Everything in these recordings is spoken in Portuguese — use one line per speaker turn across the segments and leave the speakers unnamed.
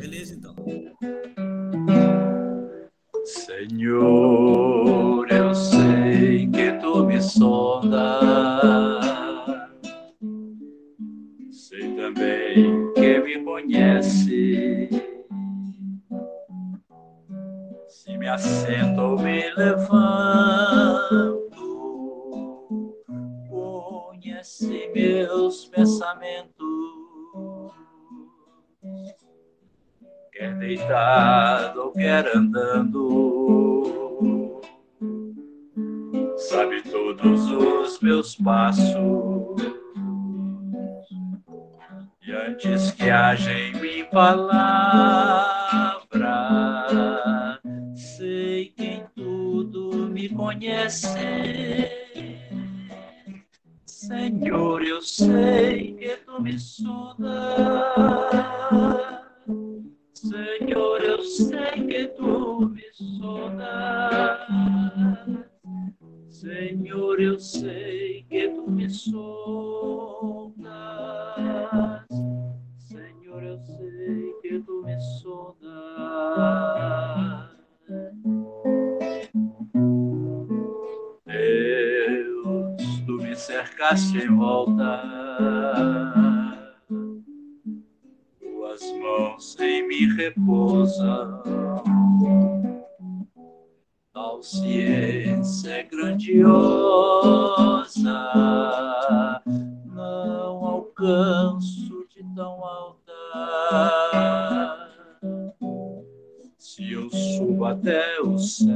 Beleza, então.
Senhor, eu sei que tu me sondas, sei também que me conhece. Se me assento ou me levanto, conhece meus pensamentos. Quer deitado ou quer andando, sabe todos os meus passos. E antes que haja em mim palavra, sei que em tudo me conhece. Senhor, eu sei que tu me sondas. Senhor, eu sei que tu me sondas. Senhor, eu sei que tu me sondas. Senhor, eu sei que tu me sondas. Deus, tu me cercaste em volta. Tuas mãos em mim repousam. Tal ciência é grandiosa, não alcanço de tão alta. Se eu subo até o céu,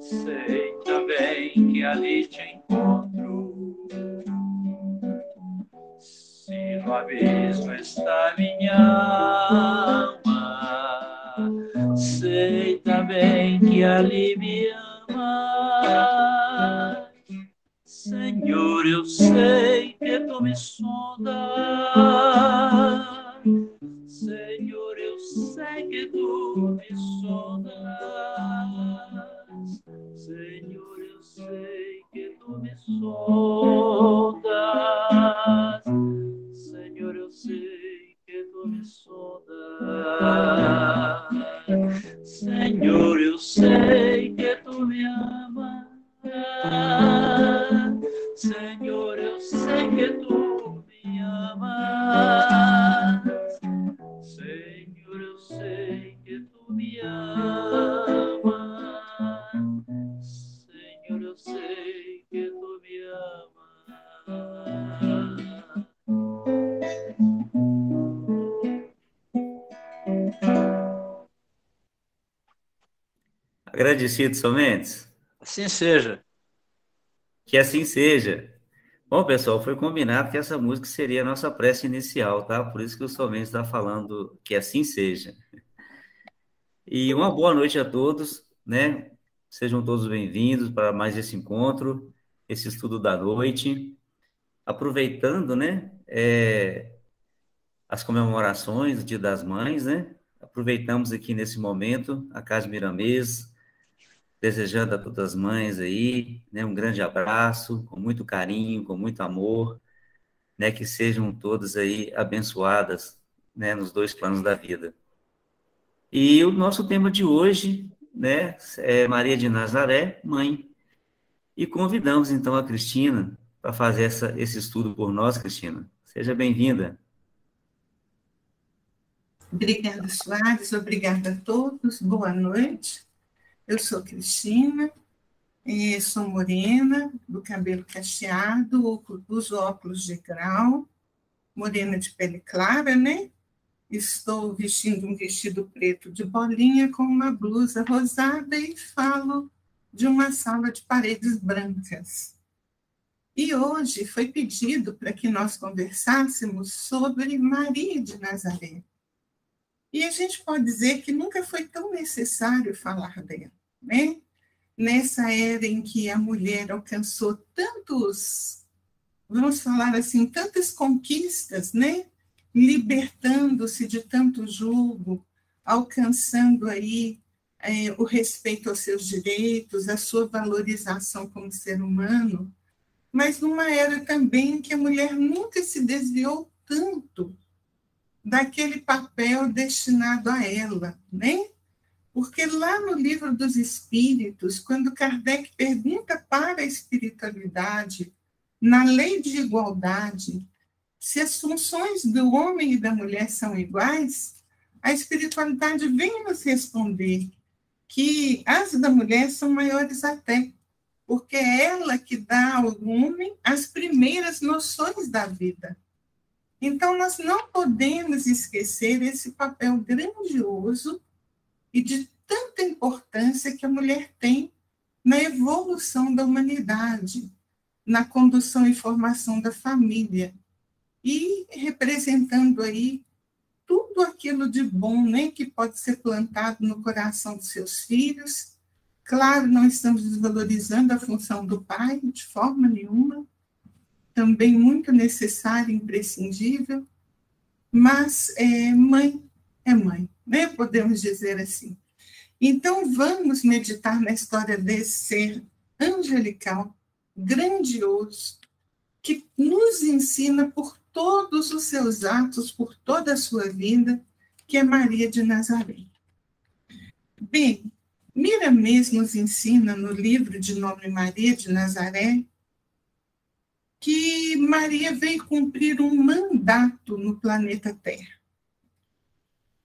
sei também que ali te encontro. Se no abismo está minha alma, sei também que ali me ama. Senhor, eu sei que tu me sondas. Senhor, eu sei que tu me sondas. Senhor, eu sei que tu me sondas. Senhor, eu sei que tu me sondas. Senhor, eu sei que tu me amas. Senhor, eu sei que tu me amas. Senhor, eu sei que tu me amas. Senhor, eu sei que tu me amas.
Agradecido, São Mendes.
Assim seja.
Que assim seja. Bom, pessoal, foi combinado que essa música seria a nossa prece inicial, tá? Por isso que o São Mendes está falando que assim seja. E uma boa noite a todos, né? Sejam todos bem-vindos para mais esse encontro, esse estudo da noite. Aproveitando, né? As comemorações do Dia das Mães, né? Aproveitamos aqui nesse momento a Casa Miramês, desejando a todas as mães aí, né? Um grande abraço, com muito carinho, com muito amor, né? Que sejam todas aí abençoadas, né? Nos dois planos da vida. E o nosso tema de hoje, né? É Maria de Nazaré, mãe. E convidamos então a Cristina para fazer esse estudo por nós, Cristina. Seja bem-vinda.
Obrigada, Soares. Obrigada a todos. Boa noite. Eu sou Cristina, sou morena, do cabelo cacheado, uso óculos de grau, morena de pele clara, né? Estou vestindo um vestido preto de bolinha com uma blusa rosada e falo de uma sala de paredes brancas. E hoje foi pedido para que nós conversássemos sobre Maria de Nazaré. E a gente pode dizer que nunca foi tão necessário falar dela, né? Nessa era em que a mulher alcançou tantos, vamos falar assim, tantas conquistas, né? Libertando-se de tanto julgo, alcançando aí o respeito aos seus direitos, a sua valorização como ser humano, mas numa era também em que a mulher nunca se desviou tanto daquele papel destinado a ela, né? Porque lá no Livro dos Espíritos, quando Kardec pergunta para a espiritualidade, na lei de igualdade, se as funções do homem e da mulher são iguais, a espiritualidade vem nos responder que as da mulher são maiores até, porque é ela que dá ao homem as primeiras noções da vida. Então, nós não podemos esquecer esse papel grandioso e de tanta importância que a mulher tem na evolução da humanidade, na condução e formação da família, e representando aí tudo aquilo de bom, né, que pode ser plantado no coração dos seus filhos. Claro, não estamos desvalorizando a função do pai, de forma nenhuma, também muito necessária e imprescindível, mas mãe é mãe, né, podemos dizer assim. Então, vamos meditar na história desse ser angelical, grandioso, que nos ensina por todos os seus atos, por toda a sua vida, que é Maria de Nazaré. Bem, Miramês nos ensina no livro de nome Maria de Nazaré que Maria veio cumprir um mandato no planeta Terra.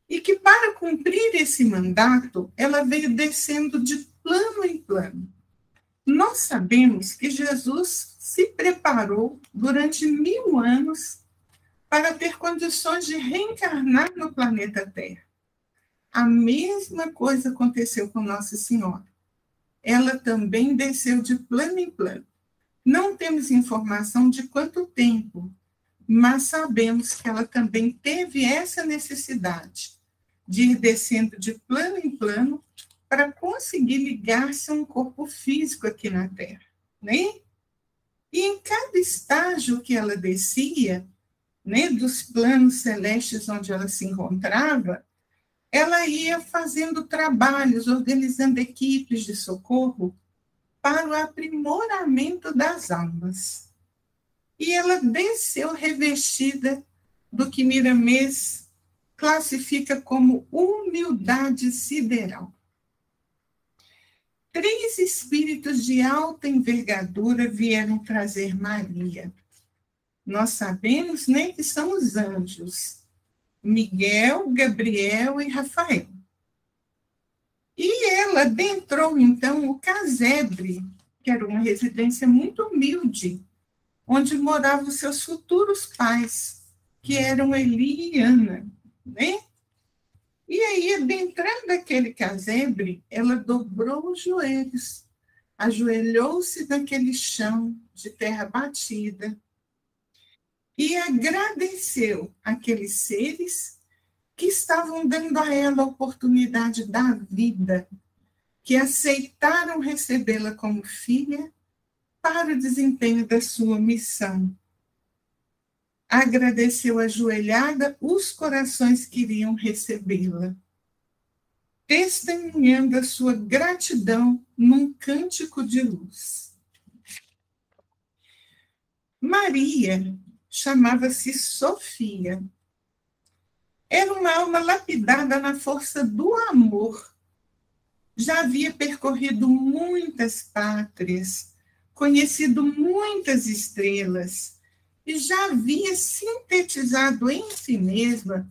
E que para cumprir esse mandato, ela veio descendo de plano em plano. Nós sabemos que Jesus se preparou durante 1000 anos para ter condições de reencarnar no planeta Terra. A mesma coisa aconteceu com Nossa Senhora. Ela também desceu de plano em plano. Não temos informação de quanto tempo, mas sabemos que ela também teve essa necessidade de ir descendo de plano em plano para conseguir ligar-se a um corpo físico aqui na Terra, né? E em cada estágio que ela descia, né, dos planos celestes onde ela se encontrava, ela ia fazendo trabalhos, organizando equipes de socorro para o aprimoramento das almas. E ela desceu revestida do que Miramês classifica como humildade sideral. 3 espíritos de alta envergadura vieram trazer Maria. Nós sabemos, né, que são os anjos, Miguel, Gabriel e Rafael. E ela adentrou, então, o casebre, que era uma residência muito humilde, onde moravam os seus futuros pais, que eram Eli e Ana, né? E aí, adentrando aquele casebre, ela dobrou os joelhos, ajoelhou-se naquele chão de terra batida e agradeceu aqueles seres que estavam dando a ela a oportunidade da vida, que aceitaram recebê-la como filha para o desempenho da sua missão. Agradeceu ajoelhada os corações que iriam recebê-la, testemunhando a sua gratidão num cântico de luz. Maria chamava-se Sofia. Era uma alma lapidada na força do amor. Já havia percorrido muitas pátrias, conhecido muitas estrelas, e já havia sintetizado em si mesma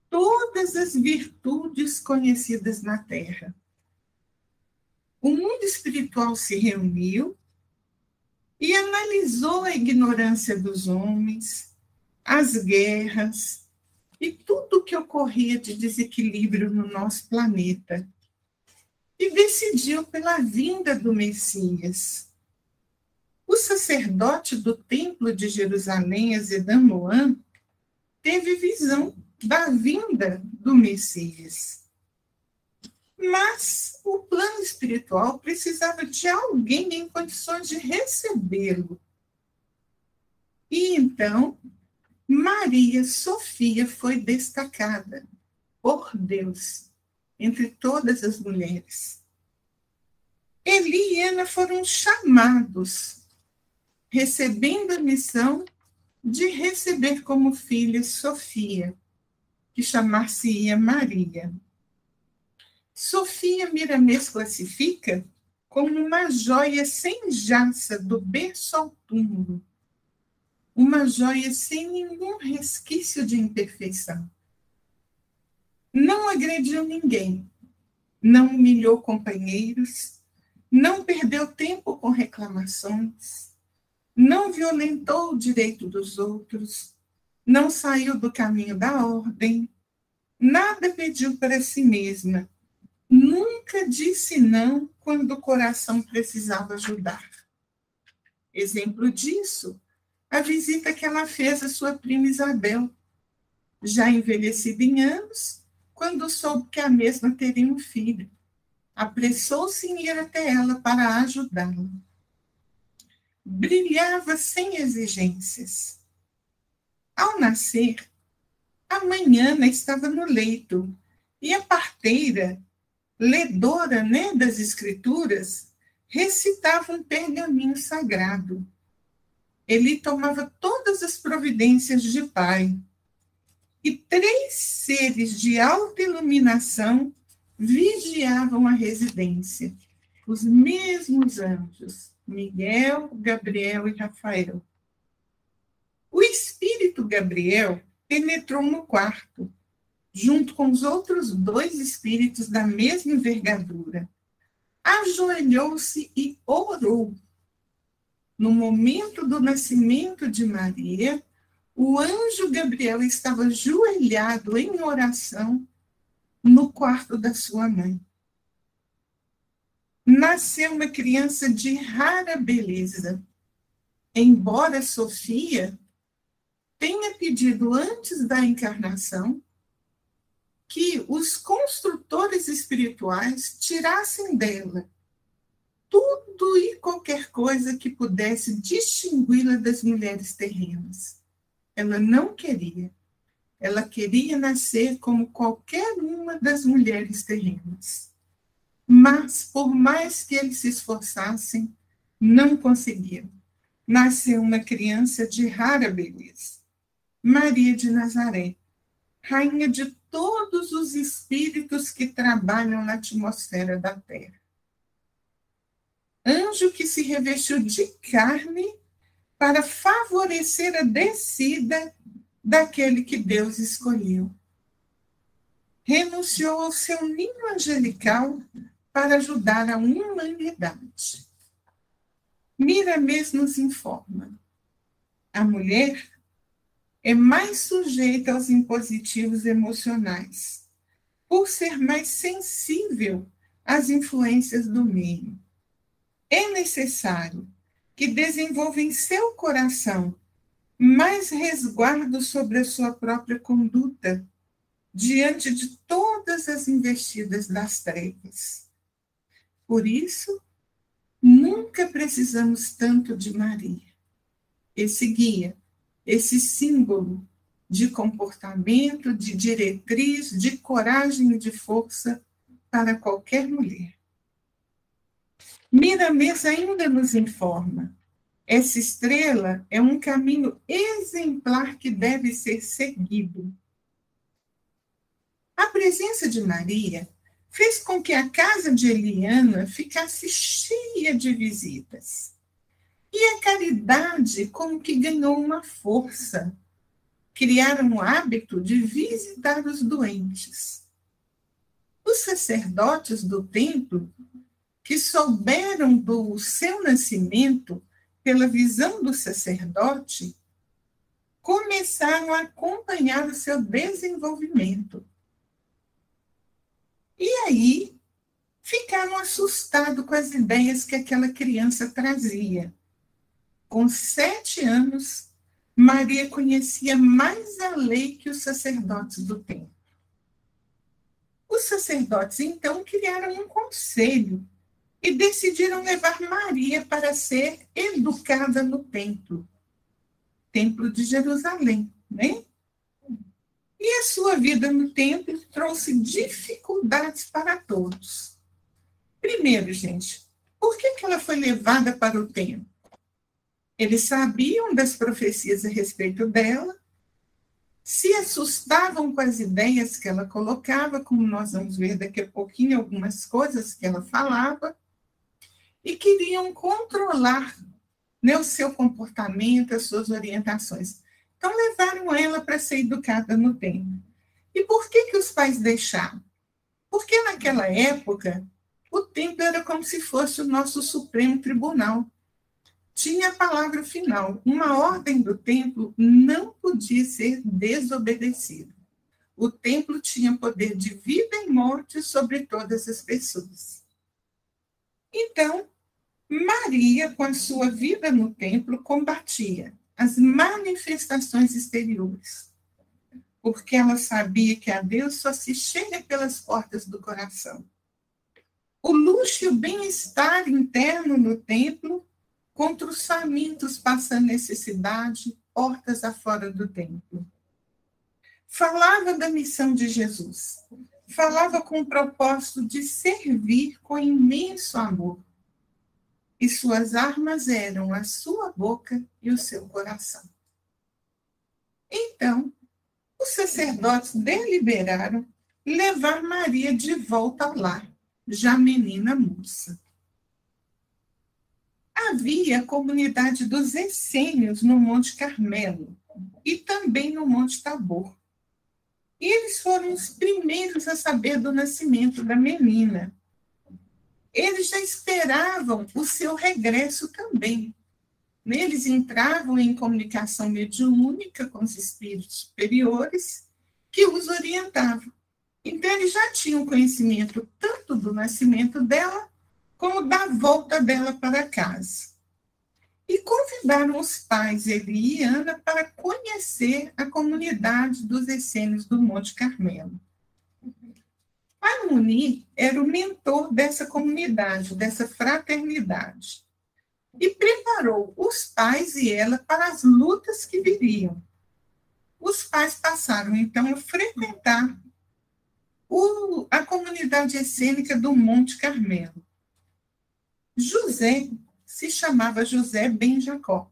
todas as virtudes conhecidas na Terra. O mundo espiritual se reuniu e analisou a ignorância dos homens, as guerras e tudo o que ocorria de desequilíbrio no nosso planeta, e decidiu pela vinda do Messias. O sacerdote do Templo de Jerusalém, Azedanoan, teve visão da vinda do Messias. Mas o plano espiritual precisava de alguém em condições de recebê-lo. E então, Maria Sofia foi destacada por Deus entre todas as mulheres. Eli e Ana foram chamados, recebendo a missão de receber como filha Sofia, que chamar-se-ia Maria. Sofia Miramês classifica como uma joia sem jaça do berço ao túmulo, uma joia sem nenhum resquício de imperfeição. Não agrediu ninguém, não humilhou companheiros, não perdeu tempo com reclamações, não violentou o direito dos outros, não saiu do caminho da ordem, nada pediu para si mesma, nunca disse não quando o coração precisava ajudar. Exemplo disso, a visita que ela fez à sua prima Isabel, já envelhecida em anos, quando soube que a mesma teria um filho. Apressou-se em ir até ela para ajudá-la. Brilhava sem exigências. Ao nascer, a mãe Ana estava no leito e a parteira, ledora, das escrituras, recitava um pergaminho sagrado. Ele tomava todas as providências de pai. E 3 seres de alta iluminação vigiavam a residência, os mesmos anjos, Miguel, Gabriel e Rafael. O espírito Gabriel penetrou no quarto, junto com os outros 2 espíritos da mesma envergadura. Ajoelhou-se e orou. No momento do nascimento de Maria, o anjo Gabriel estava ajoelhado em oração no quarto da sua mãe. Nasceu uma criança de rara beleza. Embora Sofia tenha pedido antes da encarnação que os construtores espirituais tirassem dela tudo e qualquer coisa que pudesse distingui-la das mulheres terrenas. Ela não queria. Ela queria nascer como qualquer uma das mulheres terrenas. Mas, por mais que eles se esforçassem, não conseguiram. Nasceu uma criança de rara beleza. Maria de Nazaré, rainha de todos os espíritos que trabalham na atmosfera da Terra. Anjo que se revestiu de carne para favorecer a descida daquele que Deus escolheu. Renunciou ao seu ninho angelical para ajudar a humanidade. Miramês nos informa: a mulher é mais sujeita aos impositivos emocionais, por ser mais sensível às influências do meio. É necessário que desenvolva em seu coração mais resguardo sobre a sua própria conduta, diante de todas as investidas das trevas. Por isso, nunca precisamos tanto de Maria, esse guia, esse símbolo de comportamento, de diretriz, de coragem e de força para qualquer mulher. Miramês ainda nos informa: essa estrela é um caminho exemplar que deve ser seguido. A presença de Maria fez com que a casa de Eliana ficasse cheia de visitas. E a caridade como que ganhou uma força. Criaram o hábito de visitar os doentes. Os sacerdotes do templo, que souberam do seu nascimento pela visão do sacerdote, começaram a acompanhar o seu desenvolvimento. E aí ficaram assustados com as ideias que aquela criança trazia. Com 7 anos, Maria conhecia mais a lei que os sacerdotes do templo. Os sacerdotes, então, criaram um conselho e decidiram levar Maria para ser educada no templo de Jerusalém, né? E a sua vida no templo trouxe dificuldades para todos. Primeiro, gente, por que ela foi levada para o templo? Eles sabiam das profecias a respeito dela, se assustavam com as ideias que ela colocava, como nós vamos ver daqui a pouquinho algumas coisas que ela falava, e queriam controlar, né, o seu comportamento, as suas orientações. Então, levaram ela para ser educada no templo. E por que os pais deixaram? Porque naquela época, o templo era como se fosse o nosso Supremo Tribunal. Tinha a palavra final. Uma ordem do templo não podia ser desobedecida. O templo tinha poder de vida e morte sobre todas as pessoas. Então, Maria, com a sua vida no templo, combatia as manifestações exteriores, porque ela sabia que a Deus só se chega pelas portas do coração. O luxo e o bem-estar interno no templo contra os famintos passando necessidade, portas afora do templo. Falava da missão de Jesus, falava com o propósito de servir com imenso amor. E suas armas eram a sua boca e o seu coração. Então, os sacerdotes deliberaram levar Maria de volta ao lar, já menina moça. Havia a comunidade dos essênios no Monte Carmelo e também no Monte Tabor. E eles foram os primeiros a saber do nascimento da menina. Eles já esperavam o seu regresso também. Eles entravam em comunicação mediúnica com os espíritos superiores que os orientavam. Então, eles já tinham conhecimento tanto do nascimento dela, como da volta dela para casa. E convidaram os pais, Eli e Ana, para conhecer a comunidade dos essênios do Monte Carmelo. Pai Muni era o mentor dessa comunidade, dessa fraternidade, e preparou os pais e ela para as lutas que viriam. Os pais passaram, então, a frequentar a comunidade essênica do Monte Carmelo. José se chamava José ben Jacó.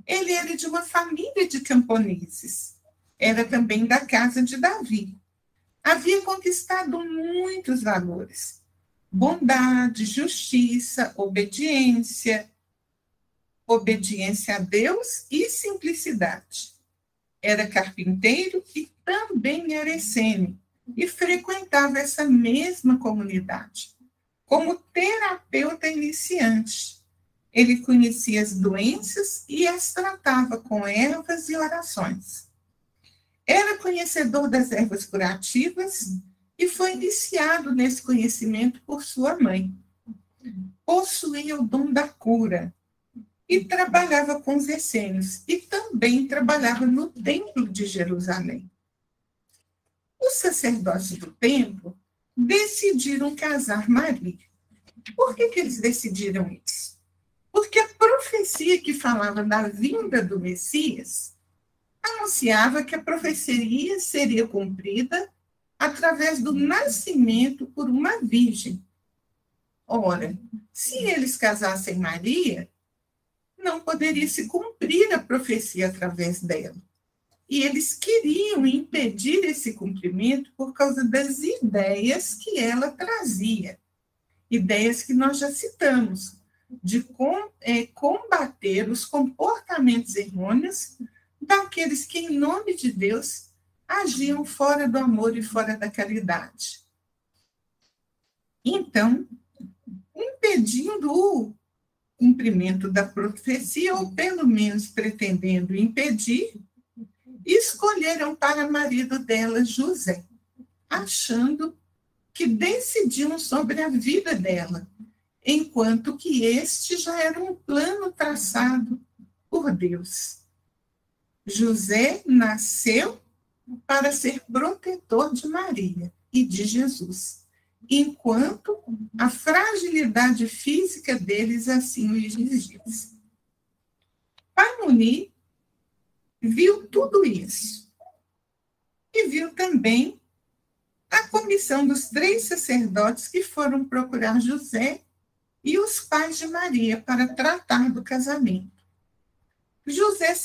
Ele era de uma família de camponeses. Era também da casa de Davi. Havia conquistado muitos valores: bondade, justiça, obediência a Deus e simplicidade. Era carpinteiro e também era essênio, e frequentava essa mesma comunidade. Como terapeuta iniciante, ele conhecia as doenças e as tratava com ervas e orações. Era conhecedor das ervas curativas e foi iniciado nesse conhecimento por sua mãe. Possuía o dom da cura e trabalhava com os essênios e também trabalhava no templo de Jerusalém. Os sacerdotes do templo decidiram casar Maria. Por que eles decidiram isso? Porque a profecia que falava da vinda do Messias anunciava que a profecia seria cumprida através do nascimento por uma virgem. Ora, se eles casassem Maria, não poderia se cumprir a profecia através dela. E eles queriam impedir esse cumprimento por causa das ideias que ela trazia. Ideias que nós já citamos, de combater os comportamentos errôneos daqueles que, em nome de Deus, agiam fora do amor e fora da caridade. Então, impedindo o cumprimento da profecia, ou pelo menos pretendendo impedir, escolheram para marido dela José, achando que decidiam sobre a vida dela, enquanto que este já era um plano traçado por Deus. José nasceu para ser protetor de Maria e de Jesus, enquanto a fragilidade física deles assim o exigia. Pai Muni viu tudo isso e viu também a comissão dos 3 sacerdotes que foram procurar José e os pais de Maria para tratar do casamento. José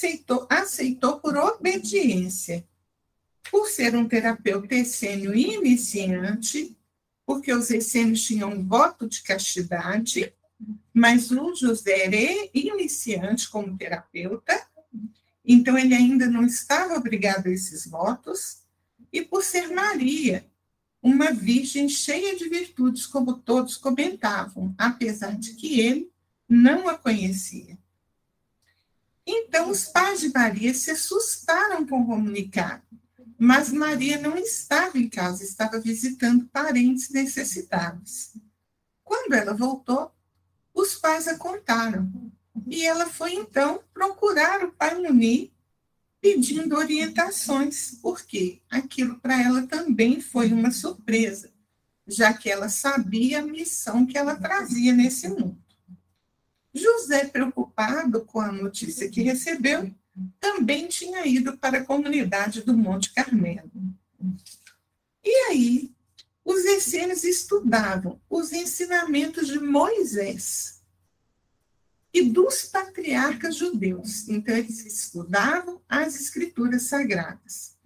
aceitou por obediência, por ser um terapeuta essênio iniciante, porque os essênios tinham um voto de castidade, mas o José era iniciante como terapeuta, então ele ainda não estava obrigado a esses votos, e por ser Maria, uma virgem cheia de virtudes, como todos comentavam, apesar de que ele não a conhecia. Então, os pais de Maria se assustaram com o comunicado, mas Maria não estava em casa, estava visitando parentes necessitados. Quando ela voltou, os pais a contaram, e ela foi, então, procurar o pai Muni, pedindo orientações, porque aquilo para ela também foi uma surpresa, já que ela sabia a missão que ela trazia nesse mundo. José, preocupado com a notícia que recebeu, também tinha ido para a comunidade do Monte Carmelo. E aí, os essênios estudavam os ensinamentos de Moisés e dos patriarcas judeus. Então, eles estudavam as escrituras sagradas.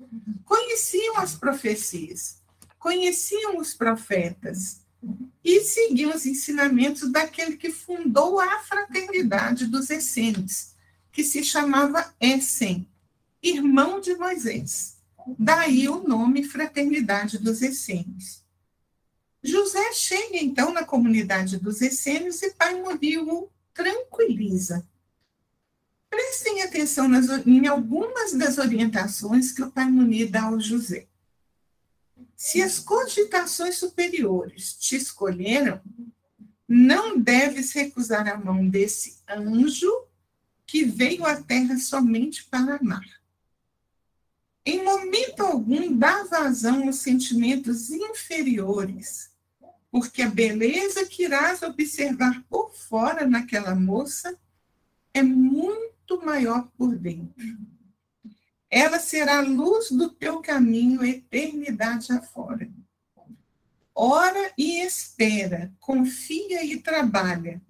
Conheciam as profecias, conheciam os profetas e seguiam os ensinamentos daquele que fundou a fraternidade dos essênios, que se chamava Essem, irmão de Moisés. Daí o nome Fraternidade dos Essênios. José chega, então, na comunidade dos essênios e pai Muni o tranquiliza. Prestem atenção em algumas das orientações que o pai Muni dá ao José. Se as cogitações superiores te escolheram, não deves recusar a mão desse anjo que veio à terra somente para amar. Em momento algum, dá vazão aos sentimentos inferiores, porque a beleza que irás observar por fora naquela moça é muito maior por dentro. Ela será a luz do teu caminho, eternidade afora. Ora e espera, confia e trabalha,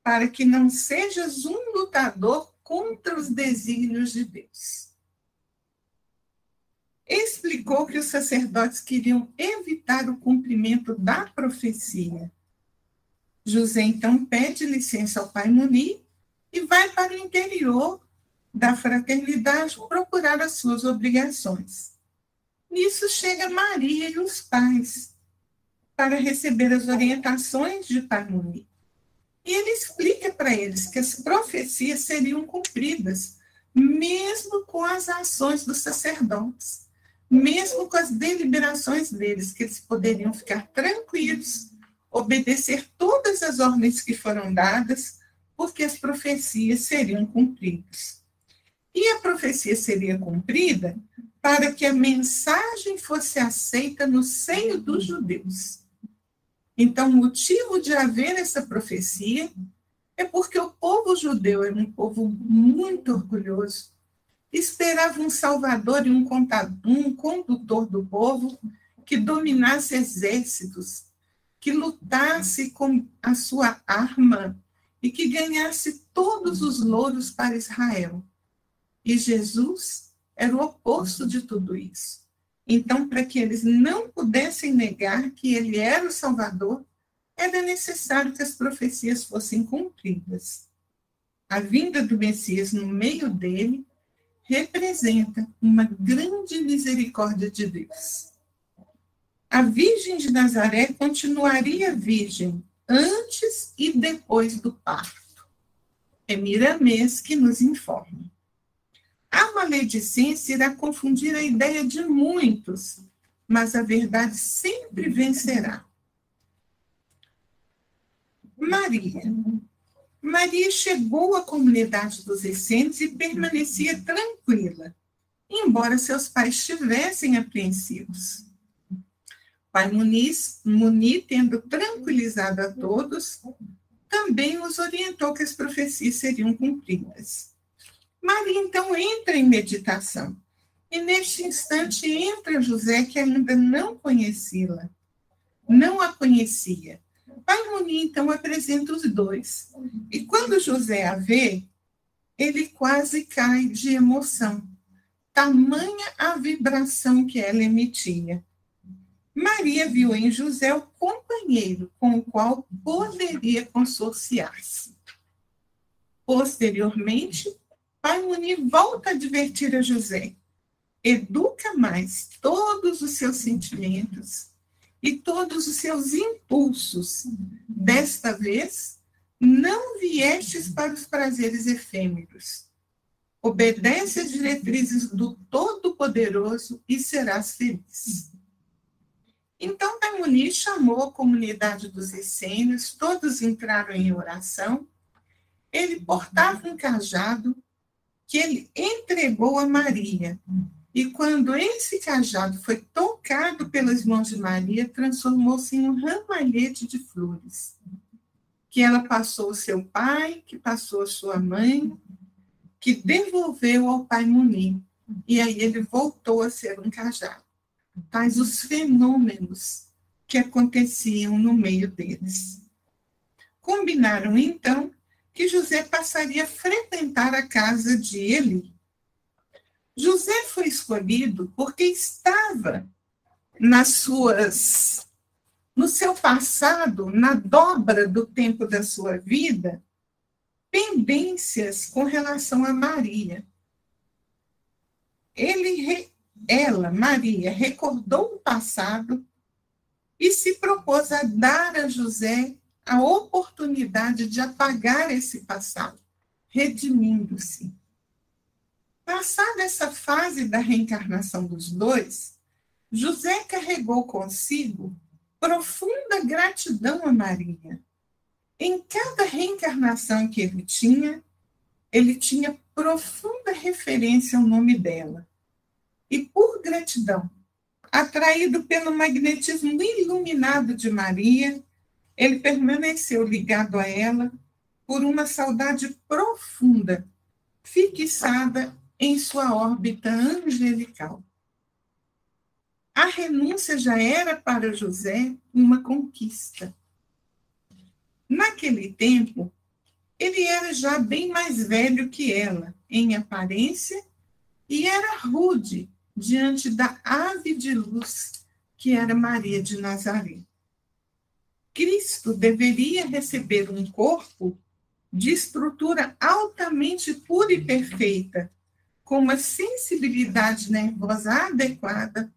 para que não sejas um lutador contra os desígnios de Deus. Explicou que os sacerdotes queriam evitar o cumprimento da profecia. José, então, pede licença ao pai Muni e vai para o interior da fraternidade procurar as suas obrigações. Nisso chega Maria e os pais para receber as orientações de pai Muni. E ele explica para eles que as profecias seriam cumpridas, mesmo com as ações dos sacerdotes, mesmo com as deliberações deles, que eles poderiam ficar tranquilos, obedecer todas as ordens que foram dadas, porque as profecias seriam cumpridas. E a profecia seria cumprida para que a mensagem fosse aceita no seio dos judeus. Então, o motivo de haver essa profecia é porque o povo judeu era um povo muito orgulhoso, esperava um salvador e um condutor do povo que dominasse exércitos, que lutasse com a sua arma e que ganhasse todos os louros para Israel. E Jesus era o oposto de tudo isso. Então, para que eles não pudessem negar que ele era o Salvador, era necessário que as profecias fossem cumpridas. A vinda do Messias no meio dele representa uma grande misericórdia de Deus. A Virgem de Nazaré continuaria virgem antes e depois do parto. É Miramês que nos informa. A maledicência irá confundir a ideia de muitos, mas a verdade sempre vencerá. Maria chegou à comunidade dos essênios e permanecia tranquila, embora seus pais estivessem apreensivos. Pai Muni, tendo tranquilizado a todos, também os orientou que as profecias seriam cumpridas. Maria, então, entra em meditação, e neste instante entra José, que ainda não a conhecia. Pai Muni, então, apresenta os dois. E quando José a vê, ele quase cai de emoção, tamanha a vibração que ela emitia. Maria viu em José o companheiro com o qual poderia consorciar-se. Posteriormente, Pai Muni volta a advertir a José: educa mais todos os seus sentimentos e todos os seus impulsos. Desta vez, não viestes para os prazeres efêmeros. Obedece às diretrizes do Todo-Poderoso e serás feliz. Então, Pai Muni chamou a comunidade dos essênios, todos entraram em oração. Ele portava um cajado que ele entregou a Maria. E quando esse cajado foi tocado pelas mãos de Maria, transformou-se em um ramalhete de flores, que ela passou ao seu pai, que passou à sua mãe, que devolveu ao Pai Muni. E aí ele voltou a ser um cajado. Tais os fenômenos que aconteciam no meio deles. Combinaram, então, que José passaria a frequentar a casa de Eli. José foi escolhido porque estava no seu passado, na dobra do tempo da sua vida, pendências com relação a Maria. Maria, recordou o passado e se propôs a dar a José a oportunidade de apagar esse passado, redimindo-se. Passada essa fase da reencarnação dos dois, José carregou consigo profunda gratidão a Maria. Em cada reencarnação que ele tinha profunda referência ao nome dela. E por gratidão, atraído pelo magnetismo iluminado de Maria, ele permaneceu ligado a ela por uma saudade profunda, fixada em sua órbita angelical. A renúncia já era para José uma conquista. Naquele tempo, ele era já bem mais velho que ela, em aparência, e era rude diante da ave de luz que era Maria de Nazaré. Cristo deveria receber um corpo de estrutura altamente pura e perfeita, com uma sensibilidade nervosa adequada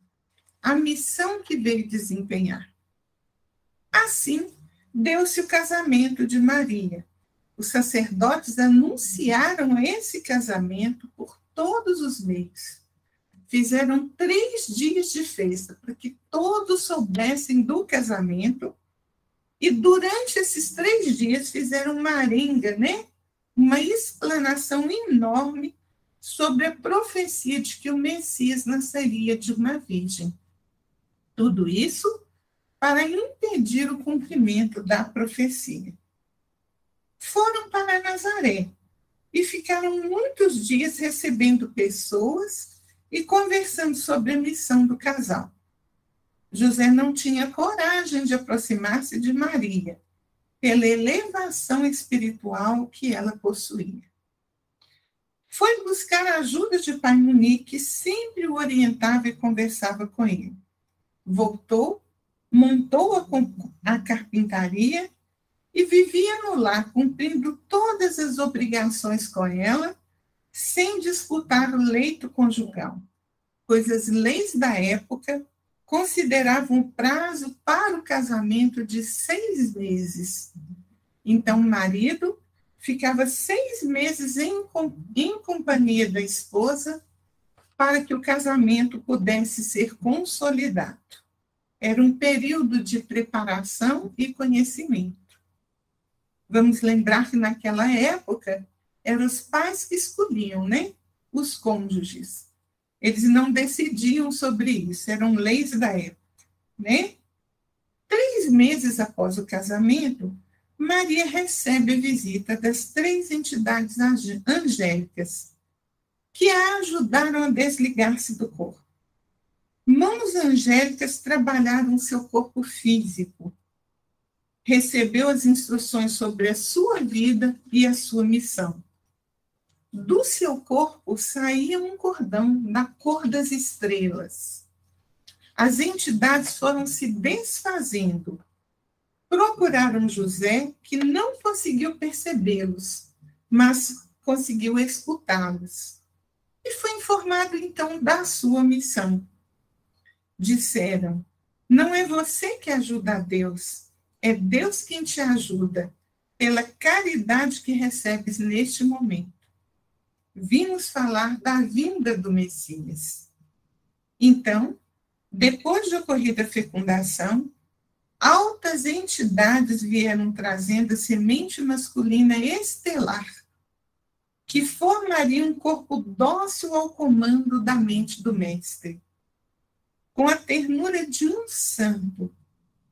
à missão que veio desempenhar. Assim, deu-se o casamento de Maria. Os sacerdotes anunciaram esse casamento por todos os meios. Fizeram 3 dias de festa para que todos soubessem do casamento. E durante esses 3 dias fizeram uma arenga, uma explanação enorme sobre a profecia de que o Messias nasceria de uma virgem. Tudo isso para impedir o cumprimento da profecia. Foram para Nazaré e ficaram muitos dias recebendo pessoas e conversando sobre a missão do casal. José não tinha coragem de aproximar-se de Maria, pela elevação espiritual que ela possuía. Foi buscar a ajuda de Pai Muni, que sempre o orientava e conversava com ele. Voltou, montou a carpintaria e vivia no lar, cumprindo todas as obrigações com ela, sem disputar o leito conjugal, pois as leis da época consideravam o prazo para o casamento de 6 meses. Então, o marido ficava 6 meses em companhia da esposa para que o casamento pudesse ser consolidado. Era um período de preparação e conhecimento. Vamos lembrar que naquela época eram os pais que escolhiam, os cônjuges. Eles não decidiam sobre isso, eram leis da época, 3 meses após o casamento, Maria recebe a visita das 3 entidades angélicas, que a ajudaram a desligar-se do corpo. Mãos angélicas trabalharam seu corpo físico. Recebeu as instruções sobre a sua vida e a sua missão. Do seu corpo saía um cordão da cor das estrelas. As entidades foram se desfazendo. Procuraram José, que não conseguiu percebê-los, mas conseguiu escutá-los. E foi informado, então, da sua missão. Disseram: não é você que ajuda a Deus, é Deus quem te ajuda, pela caridade que recebes neste momento. Vimos falar da vinda do Messias. Então, depois de ocorrida a fecundação, altas entidades vieram trazendo a semente masculina estelar, que formaria um corpo dócil ao comando da mente do Mestre. Com a ternura de um santo,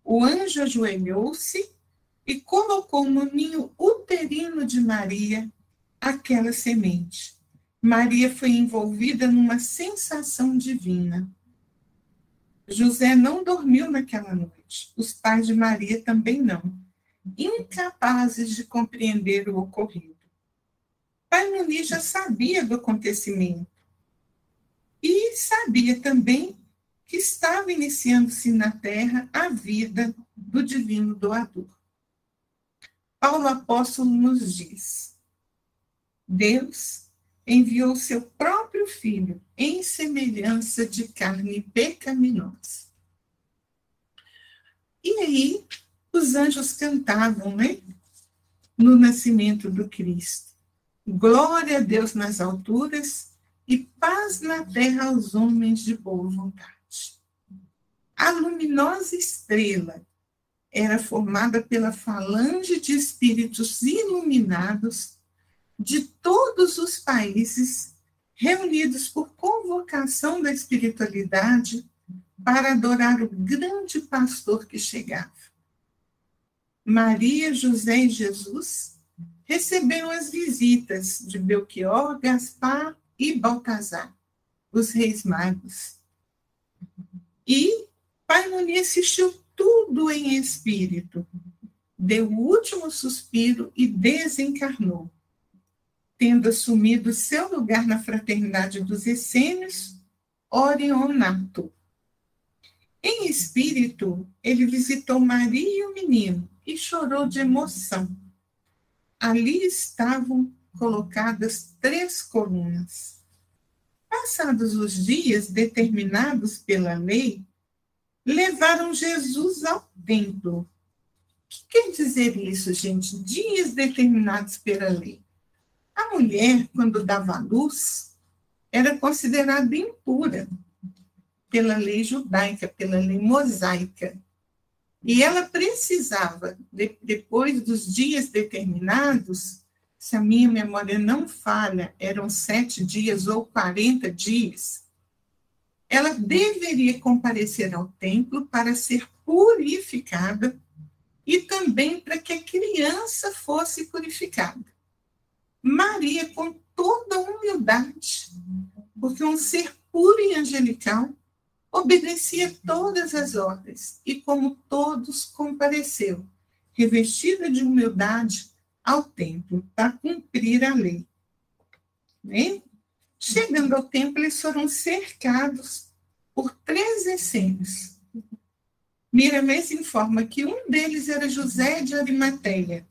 o anjo ajoelhou-se e colocou no ninho uterino de Maria aquela semente. Maria foi envolvida numa sensação divina. José não dormiu naquela noite. Os pais de Maria também não, incapazes de compreender o ocorrido. Pai Muniz já sabia do acontecimento e sabia também que estava iniciando-se na Terra a vida do divino doador. Paulo apóstolo nos diz: Deus enviou seu próprio Filho em semelhança de carne pecaminosa. E aí, os anjos cantavam, né? No nascimento do Cristo. Glória a Deus nas alturas e paz na terra aos homens de boa vontade. A luminosa estrela era formada pela falange de espíritos iluminados de todos os países, reunidos por convocação da espiritualidade para adorar o grande pastor que chegava. Maria, José e Jesus receberam as visitas de Belchior, Gaspar e Baltazar, os reis magos. E Pai Muniz assistiu tudo em espírito, deu o último suspiro e desencarnou, tendo assumido seu lugar na fraternidade dos essênios, Orionato. Em espírito, ele visitou Maria e o menino e chorou de emoção. Ali estavam colocadas 3 colunas. Passados os dias determinados pela lei, levaram Jesus ao templo. O que quer dizer isso, gente? Dias determinados pela lei. A mulher, quando dava à luz, era considerada impura pela lei judaica, pela lei mosaica. E ela precisava, depois dos dias determinados, se a minha memória não falha, eram 7 dias ou 40 dias, ela deveria comparecer ao templo para ser purificada e também para que a criança fosse purificada. Maria, com toda a humildade, porque um ser puro e angelical, obedecia todas as ordens e, como todos, compareceu, revestida de humildade, ao templo para cumprir a lei. Né? Chegando ao templo, eles foram cercados por 3 essênios. Miramês informa que um deles era José de Arimateia,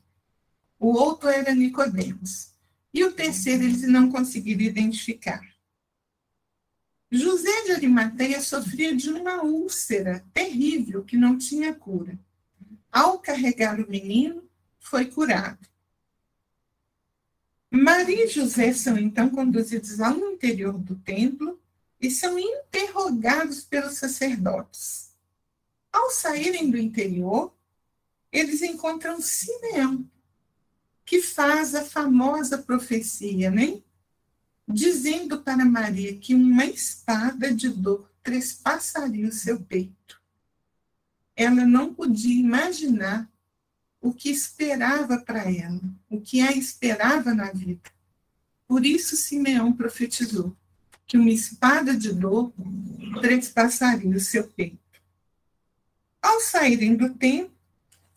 o outro era Nicodemos, e o terceiro eles não conseguiram identificar. José de Arimateia sofria de uma úlcera terrível que não tinha cura. Ao carregar o menino, foi curado. Maria e José são então conduzidos ao interior do templo e são interrogados pelos sacerdotes. Ao saírem do interior, eles encontram Simeão, que faz a famosa profecia, né? Dizendo para Maria que uma espada de dor trespassaria o seu peito. Ela não podia imaginar o que esperava para ela, o que a esperava na vida. Por isso Simeão profetizou que uma espada de dor trespassaria o seu peito. Ao saírem do templo,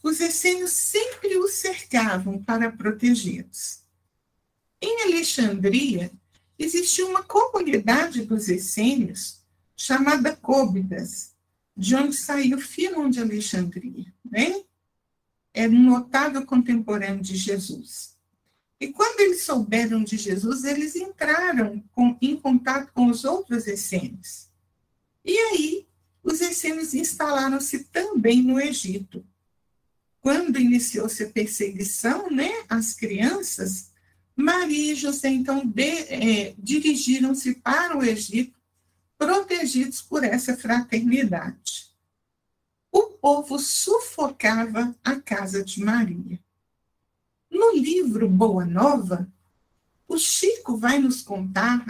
os essênios sempre os cercavam para protegê-los. Em Alexandria, existia uma comunidade dos essênios chamada Cóbidas, de onde saiu Filon de Alexandria, né? Era um notável contemporâneo de Jesus. E quando eles souberam de Jesus, eles entraram em contato com os outros essênios. E aí, os essênios instalaram-se também no Egito. Quando iniciou-se a perseguição, né, às crianças, Maria e José, então, dirigiram-se para o Egito, protegidos por essa fraternidade. O povo sufocava a casa de Maria. No livro Boa Nova, o Chico vai nos contar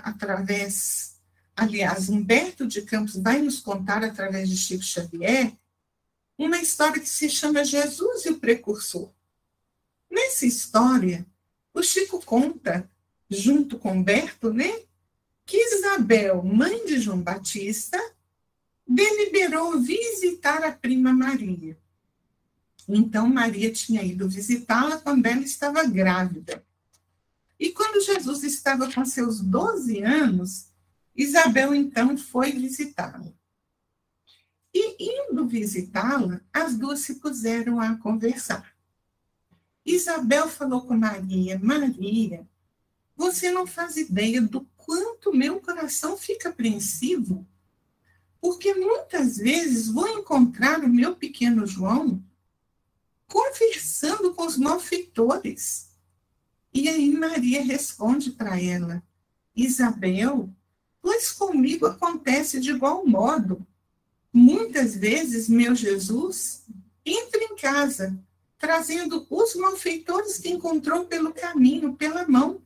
Humberto de Campos vai nos contar através de Chico Xavier, uma história que se chama Jesus e o Precursor. Nessa história, o Chico conta, junto com Humberto, né, que Isabel, mãe de João Batista, deliberou visitar a prima Maria. Então, Maria tinha ido visitá-la quando ela estava grávida. E quando Jesus estava com seus 12 anos, Isabel, então, foi visitá-la. E, indo visitá-la, as duas se puseram a conversar. Isabel falou com Maria: Maria, você não faz ideia do quanto meu coração fica apreensivo, porque muitas vezes vou encontrar o meu pequeno João conversando com os malfeitores. E aí Maria responde para ela: Isabel, pois comigo acontece de igual modo. Muitas vezes meu Jesus entra em casa, trazendo os malfeitores que encontrou pelo caminho, pela mão.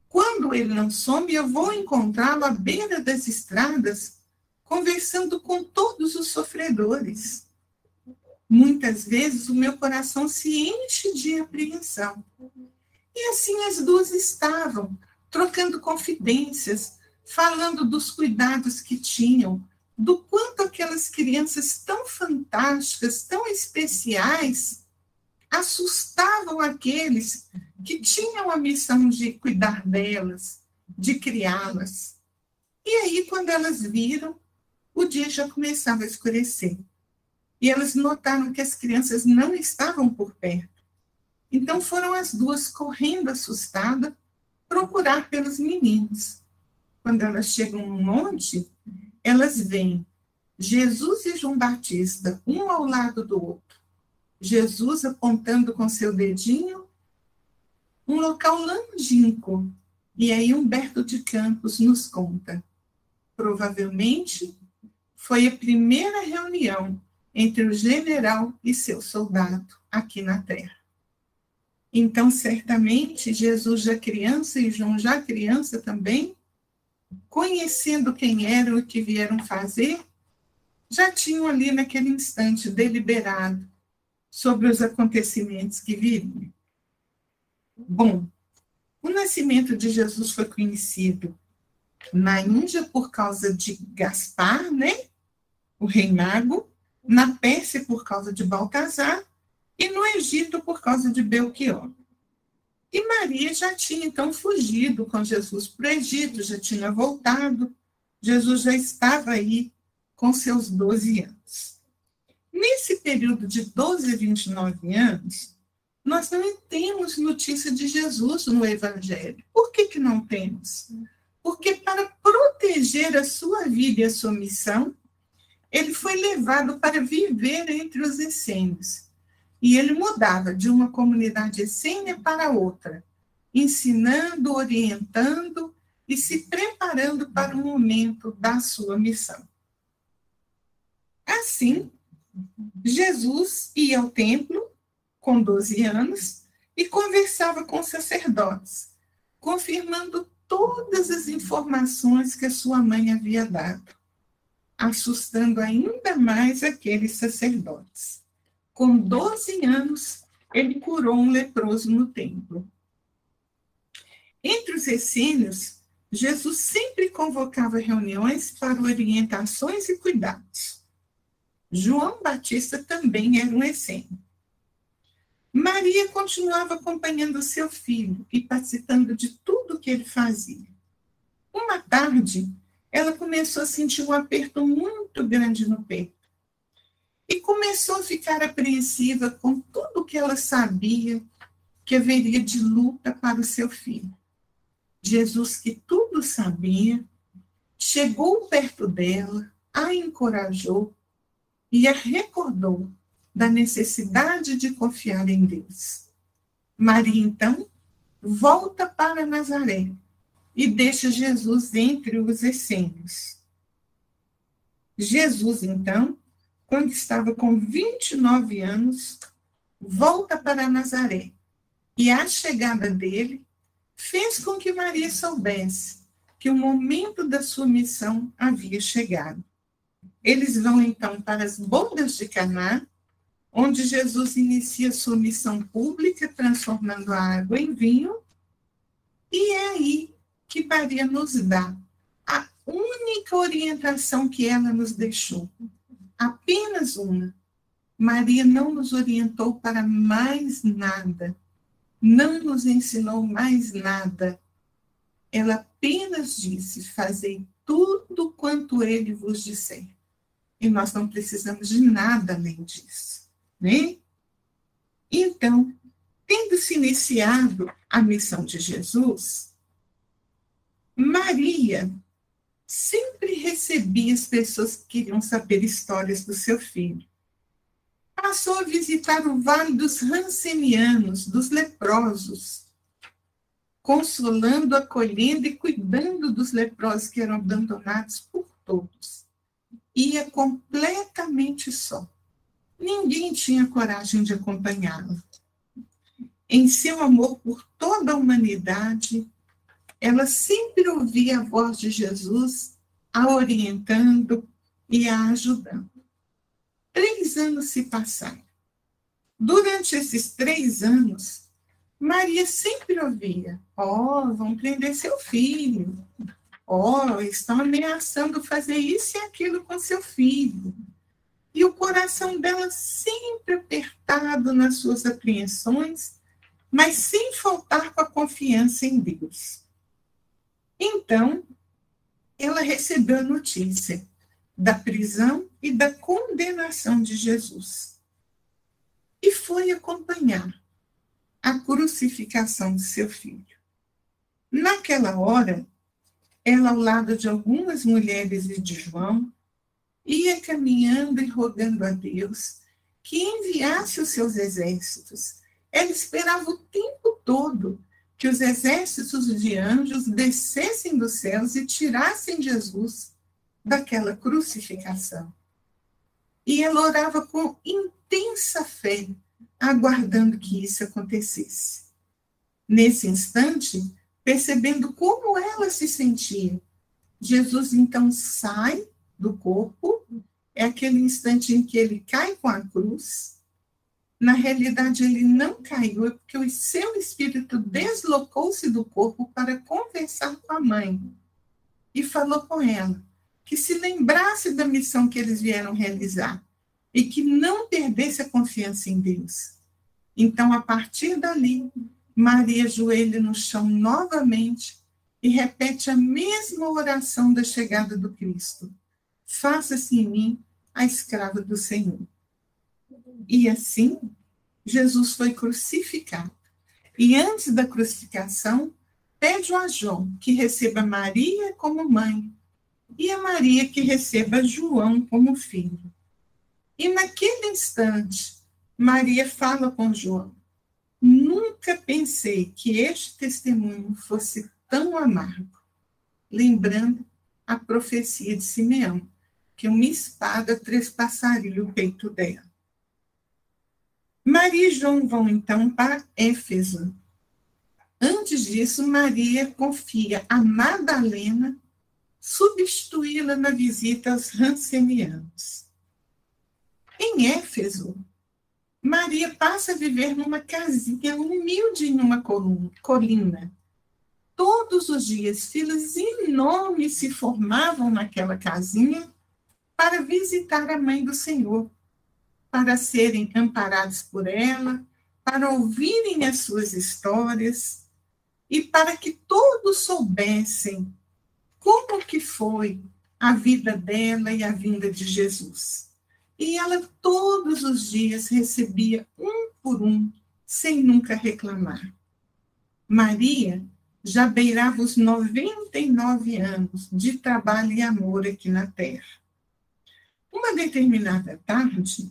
Quando ele não some, eu vou encontrá-lo à beira das estradas, conversando com todos os sofredores. Muitas vezes o meu coração se enche de apreensão. E assim as duas estavam, trocando confidências, falando dos cuidados que tinham, do quanto aquelas crianças tão fantásticas, tão especiais, assustavam aqueles que tinham a missão de cuidar delas, de criá-las. E aí, quando elas viram, o dia já começava a escurecer. E elas notaram que as crianças não estavam por perto. Então foram as duas, correndo assustadas, procurar pelos meninos. Quando elas chegam no monte, elas veem Jesus e João Batista, um ao lado do outro. Jesus apontando com seu dedinho um local longínquo. E aí Humberto de Campos nos conta. Provavelmente foi a primeira reunião entre o general e seu soldado aqui na Terra. Então, certamente, Jesus já criança e João já criança também, conhecendo quem eram e o que vieram fazer, já tinham ali naquele instante deliberado sobre os acontecimentos que viriam. Bom, o nascimento de Jesus foi conhecido na Índia por causa de Gaspar, né, o rei mago, na Pérsia por causa de Baltazar e no Egito por causa de Belchior. E Maria já tinha, então, fugido com Jesus para o Egito, já tinha voltado. Jesus já estava aí com seus 12 anos. Nesse período de 12 a 29 anos, nós não temos notícia de Jesus no Evangelho. Por que não temos? Porque para proteger a sua vida e a sua missão, ele foi levado para viver entre os essênios. E ele mudava de uma comunidade essênia para outra, ensinando, orientando e se preparando para o momento da sua missão. Assim, Jesus ia ao templo com 12 anos e conversava com os sacerdotes, confirmando todas as informações que a sua mãe havia dado, assustando ainda mais aqueles sacerdotes. Com 12 anos, ele curou um leproso no templo. Entre os essênios, Jesus sempre convocava reuniões para orientações e cuidados. João Batista também era um essênio. Maria continuava acompanhando seu filho e participando de tudo que ele fazia. Uma tarde, ela começou a sentir um aperto muito grande no peito e começou a ficar apreensiva com tudo que ela sabia que haveria de luta para o seu filho. Jesus, que tudo sabia, chegou perto dela, a encorajou e a recordou da necessidade de confiar em Deus. Maria, então, volta para Nazaré e deixa Jesus entre os essênios. Jesus, então, quando estava com 29 anos, volta para Nazaré e a chegada dele fez com que Maria soubesse que o momento da sua missão havia chegado. Eles vão, então, para as bodas de Caná, onde Jesus inicia sua missão pública, transformando a água em vinho, e é aí que Maria nos dá a única orientação que ela nos deixou, apenas uma. Maria não nos orientou para mais nada, não nos ensinou mais nada. Ela apenas disse: fazei tudo quanto ele vos disser. E nós não precisamos de nada além disso, né? Então, tendo-se iniciado a missão de Jesus, Maria sempre recebia as pessoas que queriam saber histórias do seu filho. Passou a visitar o vale dos rancenianos, dos leprosos, consolando, acolhendo e cuidando dos leprosos que eram abandonados por todos. Ia completamente só. Ninguém tinha coragem de acompanhá-la. Em seu amor por toda a humanidade, ela sempre ouvia a voz de Jesus, a orientando e a ajudando. 3 anos se passaram. Durante esses 3 anos, Maria sempre ouvia: vão prender seu filho. Estão ameaçando fazer isso e aquilo com seu filho. E o coração dela sempre apertado nas suas apreensões, mas sem faltar com a confiança em Deus. Então, ela recebeu a notícia da prisão e da condenação de Jesus. E foi acompanhar a crucificação de seu filho. Naquela hora, ela, ao lado de algumas mulheres e de João, ia caminhando e rogando a Deus que enviasse os seus exércitos. Ela esperava o tempo todo que os exércitos de anjos descessem dos céus e tirassem Jesus daquela crucificação. E ela orava com intensa fé, aguardando que isso acontecesse. Nesse instante, percebendo como ela se sentia, Jesus então sai do corpo, é aquele instante em que ele cai com a cruz. Na realidade, ele não caiu, é porque o seu espírito deslocou-se do corpo para conversar com a mãe e falou com ela que se lembrasse da missão que eles vieram realizar e que não perdesse a confiança em Deus. Então, a partir dali, Maria ajoelha no chão novamente e repete a mesma oração da chegada do Cristo: faça-se em mim a escrava do Senhor. E assim, Jesus foi crucificado. E antes da crucificação, pede a João que receba Maria como mãe e a Maria que receba João como filho. E naquele instante, Maria fala com João: nunca pensei que este testemunho fosse tão amargo. Lembrando a profecia de Simeão, que uma espada trespassaria o peito dela. Maria e João vão então para Éfeso. Antes disso, Maria confia a Madalena substituí-la na visita aos rancenianos. Em Éfeso, Maria passa a viver numa casinha humilde em uma colina. Todos os dias, filas enormes se formavam naquela casinha para visitar a mãe do Senhor, para serem amparados por ela, para ouvirem as suas histórias e para que todos soubessem como que foi a vida dela e a vinda de Jesus. E ela todos os dias recebia um por um, sem nunca reclamar. Maria já beirava os 99 anos de trabalho e amor aqui na Terra. Uma determinada tarde,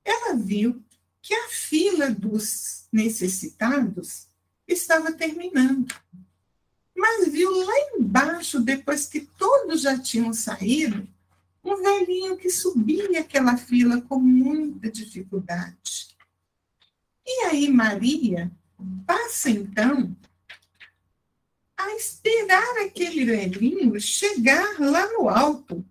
ela viu que a fila dos necessitados estava terminando. Mas viu lá embaixo, depois que todos já tinham saído, um velhinho que subia aquela fila com muita dificuldade. E aí Maria passa, então, a esperar aquele velhinho chegar lá no alto,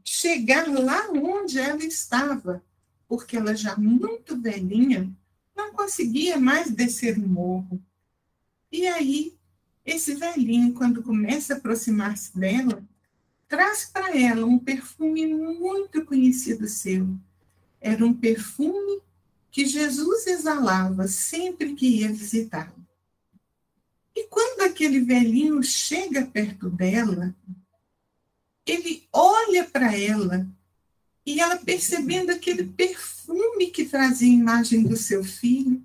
chegar lá onde ela estava, porque ela já muito velhinha, não conseguia mais descer o morro. E aí, esse velhinho, quando começa a aproximar-se dela, traz para ela um perfume muito conhecido seu. Era um perfume que Jesus exalava sempre que ia visitá-lo. E quando aquele velhinho chega perto dela, ele olha para ela e ela, percebendo aquele perfume que trazia a imagem do seu filho,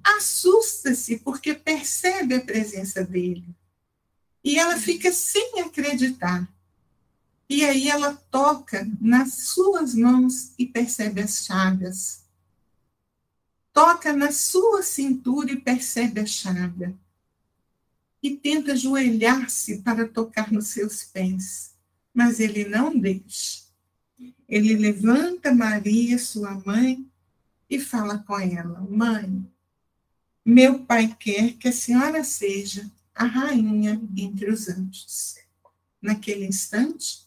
assusta-se porque percebe a presença dele. E ela fica sem acreditar. E aí ela toca nas suas mãos e percebe as chagas. Toca na sua cintura e percebe a chaga. E tenta ajoelhar-se para tocar nos seus pés. Mas ele não deixa. Ele levanta Maria, sua mãe, e fala com ela: mãe, meu pai quer que a senhora seja a rainha entre os anjos. Naquele instante,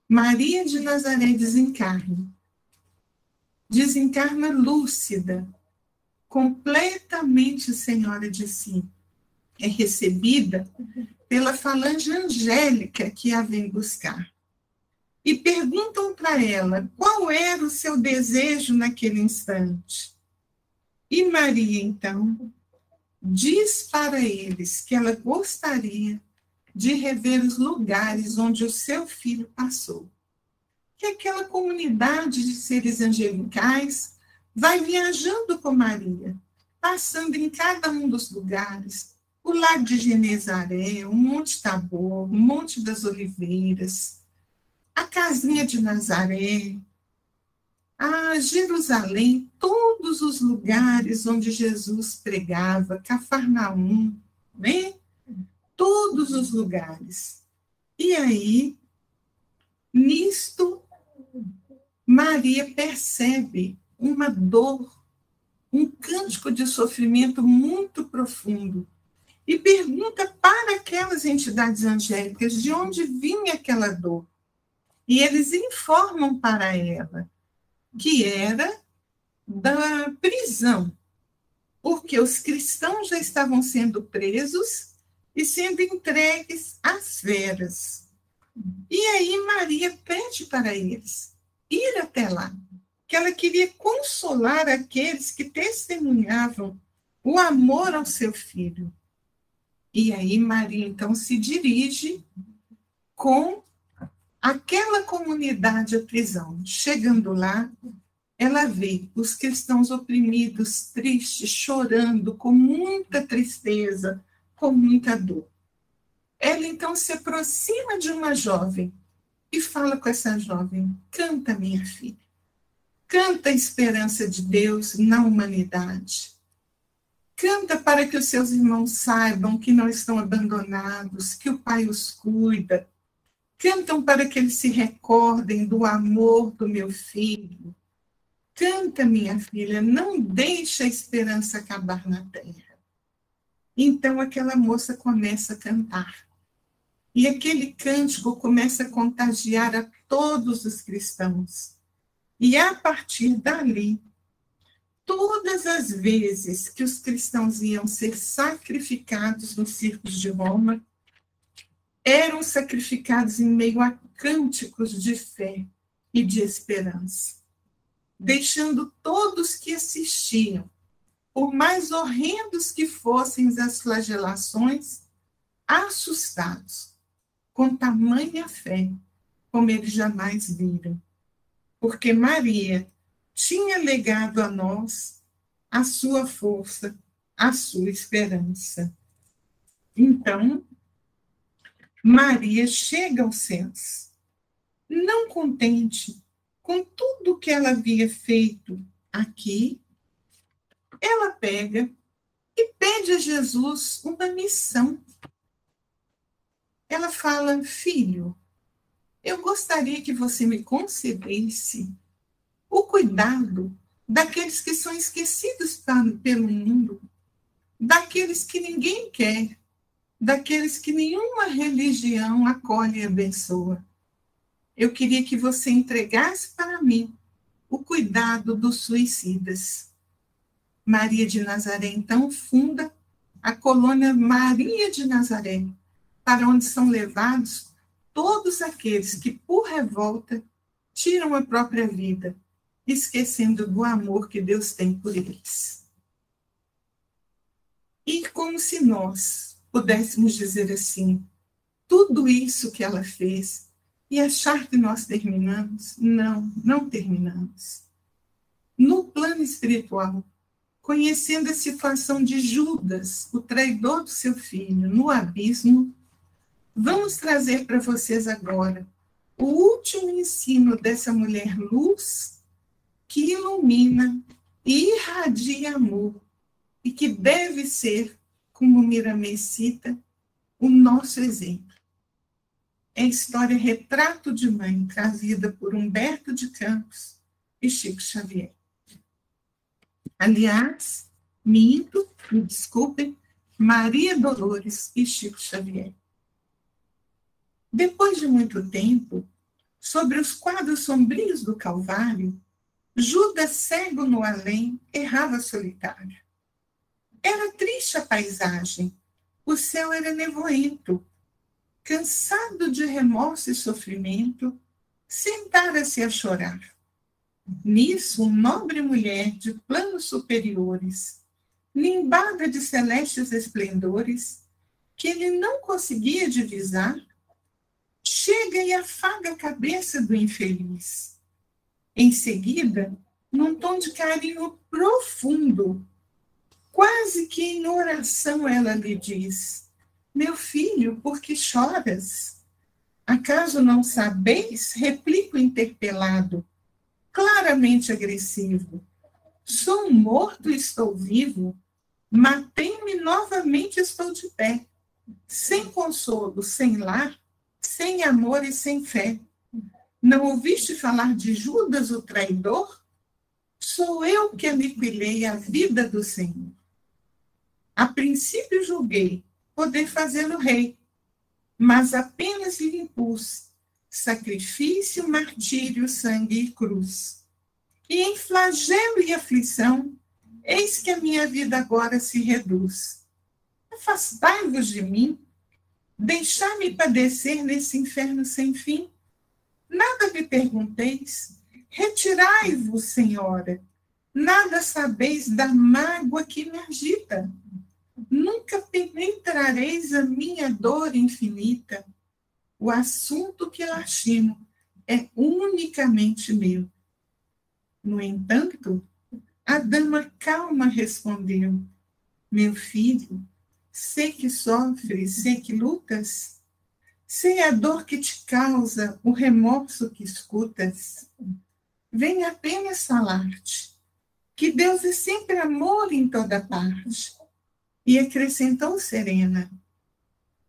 Maria de Nazaré desencarna. Desencarna lúcida, completamente senhora de si. É recebida pela falange angélica que a vem buscar. E perguntam para ela qual era o seu desejo naquele instante. E Maria, então, diz para eles que ela gostaria de rever os lugares onde o seu filho passou. Que aquela comunidade de seres angelicais vai viajando com Maria, passando em cada um dos lugares, o Lago de Genezaré, o Monte Tabor, o Monte das Oliveiras, a Casinha de Nazaré, a Jerusalém, todos os lugares onde Jesus pregava, Cafarnaum, né? Todos os lugares. E aí, nisto, Maria percebe uma dor, um cântico de sofrimento muito profundo, e pergunta para aquelas entidades angélicas de onde vinha aquela dor. E eles informam para ela que era da prisão, porque os cristãos já estavam sendo presos e sendo entregues às feras. E aí Maria pede para eles ir até lá, que ela queria consolar aqueles que testemunhavam o amor ao seu filho. E aí Maria, então, se dirige com aquela comunidade à prisão. Chegando lá, ela vê os cristãos oprimidos, tristes, chorando, com muita tristeza, com muita dor. Ela, então, se aproxima de uma jovem e fala com essa jovem: canta, minha filha. Canta a esperança de Deus na humanidade. Canta para que os seus irmãos saibam que não estão abandonados, que o Pai os cuida. Cantam para que eles se recordem do amor do meu filho. Canta, minha filha, não deixa a esperança acabar na terra. Então aquela moça começa a cantar. E aquele cântico começa a contagiar a todos os cristãos. E a partir dali, todas as vezes que os cristãos iam ser sacrificados nos circos de Roma, eram sacrificados em meio a cânticos de fé e de esperança, deixando todos que assistiam por mais horrendos que fossem as flagelações, assustados, com tamanha fé, como eles jamais viram. Porque Maria tinha legado a nós a sua força, a sua esperança. Então, Maria chega aos céus, não contente com tudo que ela havia feito aqui, ela pega e pede a Jesus uma missão. Ela fala: filho, eu gostaria que você me concedesse o cuidado daqueles que são esquecidos pelo mundo, daqueles que ninguém quer, daqueles que nenhuma religião acolhe e abençoa. Eu queria que você entregasse para mim o cuidado dos suicidas. Maria de Nazaré, então, funda a colônia Maria de Nazaré, para onde são levados todos aqueles que, por revolta, tiram a própria vida, esquecendo do amor que Deus tem por eles. E como se nós pudéssemos dizer assim, tudo isso que ela fez, e achar que nós terminamos? Não, não terminamos. No plano espiritual, conhecendo a situação de Judas, o traidor do seu filho, no abismo, vamos trazer para vocês agora o último ensino dessa mulher luz que ilumina e irradia amor e que deve ser, como Miramês cita, o nosso exemplo. É a história Retrato de Mãe, trazida por Humberto de Campos e Chico Xavier. Aliás, me desculpem, Maria Dolores e Chico Xavier. Depois de muito tempo, sobre os quadros sombrios do Calvário, Judas, cego no além, errava solitário. Era triste a paisagem, o céu era nevoento. Cansado de remorso e sofrimento, sentara-se a chorar. Nisso, uma nobre mulher de planos superiores, nimbada de celestes esplendores, que ele não conseguia divisar, chega e afaga a cabeça do infeliz. Em seguida, num tom de carinho profundo, quase que em oração ela lhe diz: meu filho, por que choras? Acaso não sabeis? Replica o interpelado, claramente agressivo. Sou morto e estou vivo, matei-me novamente, estou de pé, sem consolo, sem lar, sem amor e sem fé. Não ouviste falar de Judas, o traidor? Sou eu que aniquilei a vida do Senhor. A princípio julguei poder fazê-lo rei, mas apenas lhe impus sacrifício, martírio, sangue e cruz. E em flagelo e aflição, eis que a minha vida agora se reduz. Afastai-vos de mim, deixai-me padecer nesse inferno sem fim. Nada me pergunteis, retirai-vos, Senhora, nada sabeis da mágoa que me agita. Nunca penetrareis a minha dor infinita. O assunto que lastimo é unicamente meu. No entanto, a dama calma respondeu: meu filho, sei que sofres, sei que lutas, sei a dor que te causa, o remorso que escutas. Venho apenas falar-te que Deus é sempre amor em toda parte. E acrescentou serena: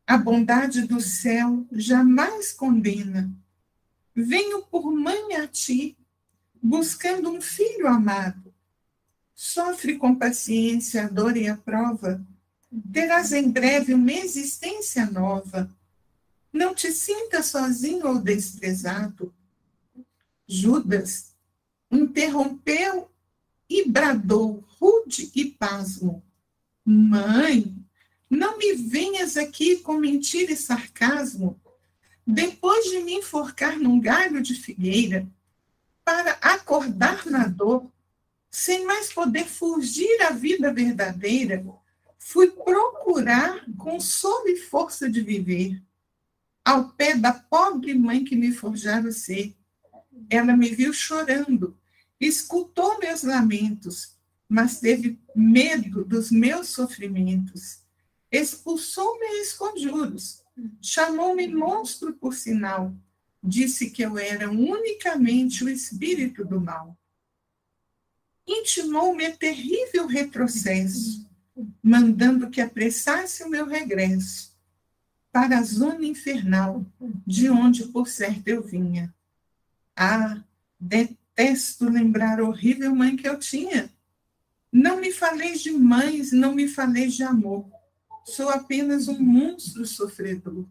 a bondade do céu jamais condena. Venho por mãe a ti, buscando um filho amado. Sofre com paciência a dor e a prova. Terás em breve uma existência nova. Não te sintas sozinho ou desprezado. Judas interrompeu e bradou, rude e pasmo: mãe, não me venhas aqui com mentira e sarcasmo, depois de me enforcar num galho de figueira, para acordar na dor, sem mais poder fugir à vida verdadeira, fui procurar consolo e força de viver, ao pé da pobre mãe que me forjara ser. Ela me viu chorando, escutou meus lamentos, mas teve medo dos meus sofrimentos. Expulsou-me a esconjuros, chamou-me monstro por sinal, disse que eu era unicamente o espírito do mal. Intimou-me terrível retrocesso, mandando que apressasse o meu regresso para a zona infernal, de onde, por certo, eu vinha. Ah, detesto lembrar a horrível mãe que eu tinha. Não me faleis de mães, não me faleis de amor. Sou apenas um monstro sofredor.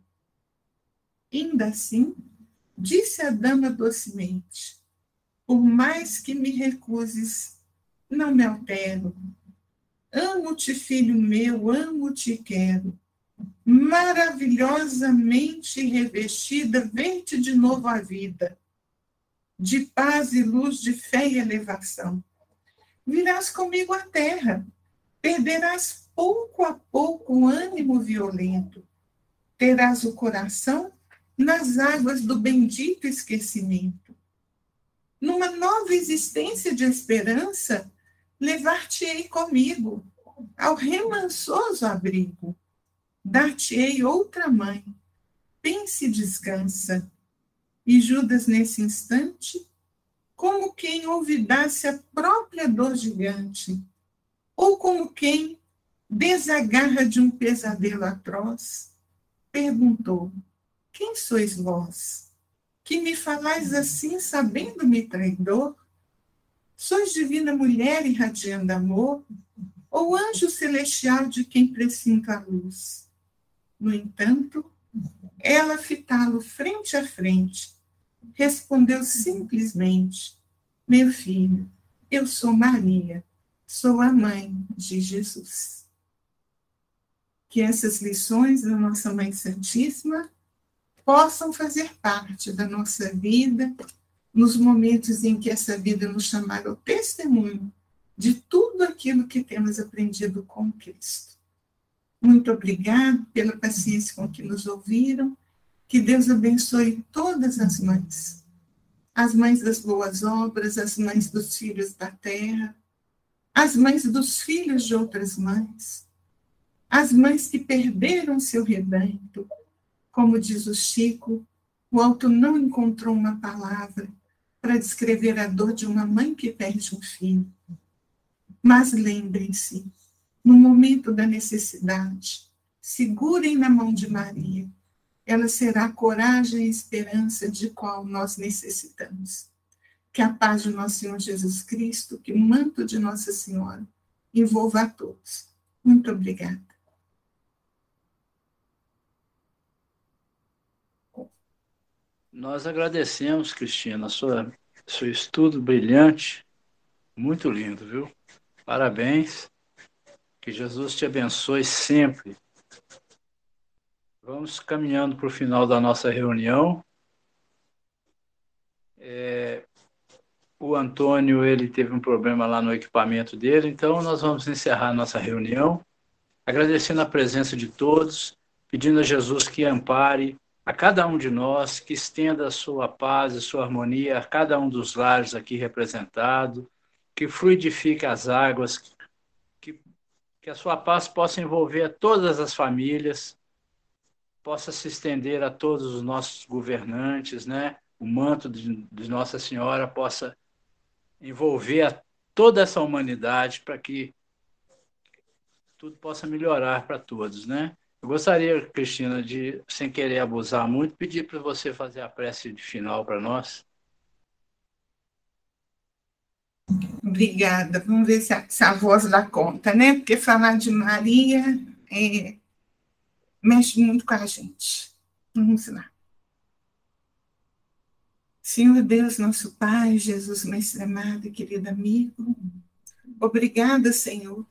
Ainda assim, disse a dama docemente, por mais que me recuses, não me altero. Amo-te, filho meu, amo-te e quero. Maravilhosamente revestida, ver-te de novo a vida, de paz e luz, de fé e elevação. Virás comigo à terra, perderás pouco a pouco o ânimo violento, terás o coração nas águas do bendito esquecimento. Numa nova existência de esperança, levar-te-ei comigo ao remansoso abrigo, dar-te-ei outra mãe, pense e descansa. E Judas, nesse instante, como quem olvidasse a própria dor gigante, ou como quem desagarra de um pesadelo atroz, perguntou, quem sois vós, que me falais assim, sabendo-me traidor? Sois divina mulher irradiando amor, ou anjo celestial de quem presinto a luz? No entanto, ela, fitá-lo frente a frente, respondeu simplesmente, meu filho, eu sou Maria, sou a mãe de Jesus. Que essas lições da nossa Mãe Santíssima possam fazer parte da nossa vida, nos momentos em que essa vida nos chamar ao testemunho de tudo aquilo que temos aprendido com Cristo. Muito obrigado pela paciência com que nos ouviram. Que Deus abençoe todas as mães das boas obras, as mães dos filhos da terra, as mães dos filhos de outras mães, as mães que perderam seu rebanho. Como diz o Chico, o autor não encontrou uma palavra para descrever a dor de uma mãe que perde um filho. Mas lembrem-se, no momento da necessidade, segurem na mão de Maria. Ela será a coragem e esperança de qual nós necessitamos. Que a paz de nosso Senhor Jesus Cristo, que o manto de Nossa Senhora envolva a todos. Muito obrigada.
Nós agradecemos, Cristina, seu estudo brilhante, muito lindo, viu? Parabéns, que Jesus te abençoe sempre. Vamos caminhando para o final da nossa reunião. O Antônio, ele teve um problema lá no equipamento dele, então nós vamos encerrar a nossa reunião, agradecendo a presença de todos, pedindo a Jesus que ampare a cada um de nós, que estenda a sua paz e sua harmonia a cada um dos lares aqui representados, que fluidifique as águas, que a sua paz possa envolver a todas as famílias, possa se estender a todos os nossos governantes, né? O manto de Nossa Senhora possa envolver a toda essa humanidade para que tudo possa melhorar para todos, né? Eu gostaria, Cristina, de, sem querer abusar muito, pedir para você fazer a prece de final para nós.
Obrigada. Vamos ver se a voz dá conta, né? Porque falar de Maria mexe muito com a gente. Vamos lá. Senhor Deus, nosso Pai, Jesus, mestre amado e querido amigo, obrigada, Senhor,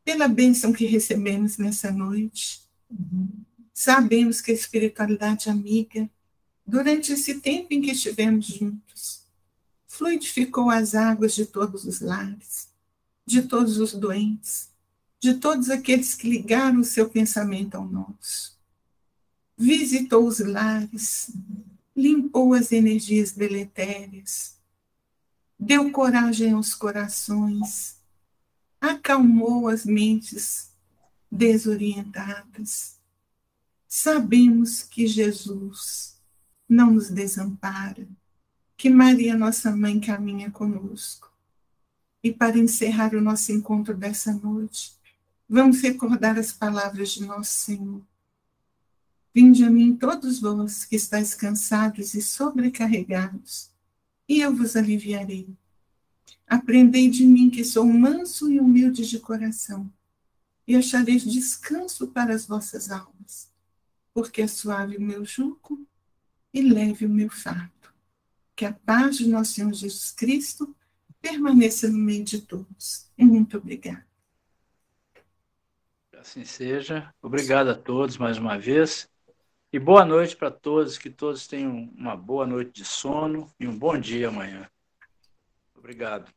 pela bênção que recebemos nessa noite. Sabemos que a espiritualidade amiga, durante esse tempo em que estivemos juntos, fluidificou as águas de todos os lares, de todos os doentes, de todos aqueles que ligaram o seu pensamento ao nosso. Visitou os lares, limpou as energias deletérias, deu coragem aos corações, acalmou as mentes desorientadas. Sabemos que Jesus não nos desampara, que Maria, nossa mãe, caminha conosco. E para encerrar o nosso encontro dessa noite, vamos recordar as palavras de nosso Senhor. Vinde a mim todos vós que estáis cansados e sobrecarregados, e eu vos aliviarei. Aprendei de mim que sou manso e humilde de coração, e achareis descanso para as vossas almas, porque é suave o meu jugo e leve o meu fardo. Que a paz de nosso Senhor Jesus Cristo permaneça no meio de todos. E muito obrigada.
Assim seja. Obrigado a todos mais uma vez. E boa noite para todos, que todos tenham uma boa noite de sono e um bom dia amanhã. Obrigado.